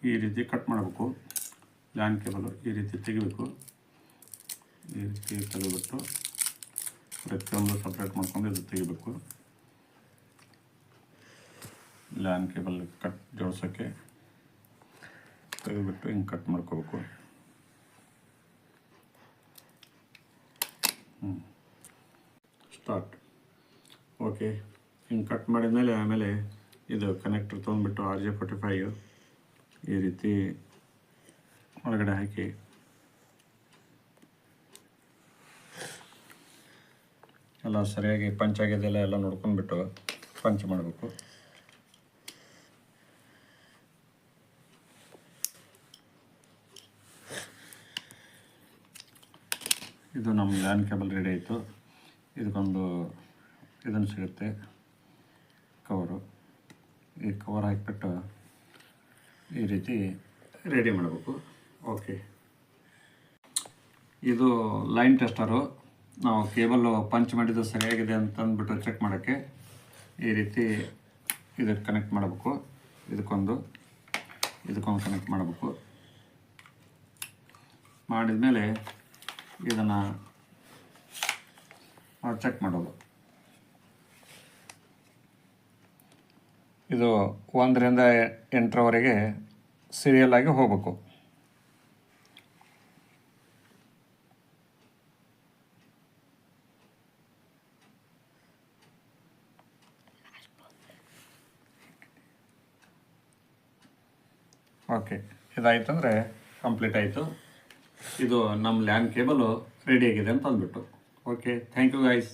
ಈ ರೀತಿ ಕಟ್ ಮಾಡಬೇಕು. ಲ್ಯಾನ್ ಕೇಬಲು ಈ ರೀತಿ ತೆಗಿಬೇಕು. ಈ ರೀತಿ ತೆಗೆದುಬಿಟ್ಟು ಪ್ರತಿಯೊಂದು ಸಪ್ರೇಟ್ ಮಾಡ್ಕೊಂಡು ಇದು ತೆಗಿಬೇಕು. ಲ್ಯಾನ್ ಕೇಬಲ್ ಜೋಡಿಸೋಕ್ಕೆ ತೆಗೆದುಬಿಟ್ಟು ಹಿಂಗೆ ಕಟ್ ಮಾಡ್ಕೋಬೇಕು. ಸ್ಟಾರ್ಟ್. ಓಕೆ, ಹಿಂಗೆ ಕಟ್ ಮಾಡಿದ ಮೇಲೆ ಆಮೇಲೆ ಇದು ಕನೆಕ್ಟರ್ ತೊಗೊಂಡ್ಬಿಟ್ಟು RJ45 ಈ ರೀತಿ ಒಳಗಡೆ ಹಾಕಿ ಎಲ್ಲ ಸರಿಯಾಗಿ ಪಂಚ್ ಆಗಿದೆಲ್ಲ ಎಲ್ಲ ನೋಡ್ಕೊಂಡ್ಬಿಟ್ಟು ಪಂಚ್ ಮಾಡಬೇಕು. ಇದು ನಮ್ಮ ಲ್ಯಾನ್ ಕೇಬಲ್ ರೆಡಿ ಆಯಿತು. ಇದಕ್ಕೊಂದು ಇದನ್ನು ಸಿಗುತ್ತೆ ಕವರು. ಈ ಕವರ್ ಹಾಕಿಬಿಟ್ಟು ಈ ರೀತಿ ರೆಡಿ ಮಾಡಬೇಕು. ಓಕೆ, ಇದು ಲೈನ್ ಟೆಸ್ಟರು. ನಾವು ಕೇಬಲ್ ಪಂಚ್ ಮಾಡಿದ್ದು ಸರಿಯಾಗಿದೆ ಅಂತಂದ್ಬಿಟ್ಟು ಚೆಕ್ ಮಾಡೋಕ್ಕೆ ಈ ರೀತಿ ಇದಕ್ಕೆ ಕನೆಕ್ಟ್ ಮಾಡಬೇಕು. ಇದಕ್ಕೊಂದು ಕನೆಕ್ಟ್ ಮಾಡಬೇಕು. ಮಾಡಿದ ಮೇಲೆ ಇದನ್ನು ಚೆಕ್ ಮಾಡೋದು. ಇದು 1ರಿಂದ 8ರವರೆಗೆ ಸೀರಿಯಲ್ ಆಗಿ ಹೋಗಬೇಕು. ಓಕೆ, ಇದಾಯ್ತಂದರೆ ಕಂಪ್ಲೀಟ್ ಆಯಿತು. ಇದು ನಮ್ಮ ಲ್ಯಾನ್ ಕೇಬಲು ರೆಡಿಯಾಗಿದೆ ಅಂತ ಅಂದ್ಬಿಟ್ಟು. Okay, thank you guys.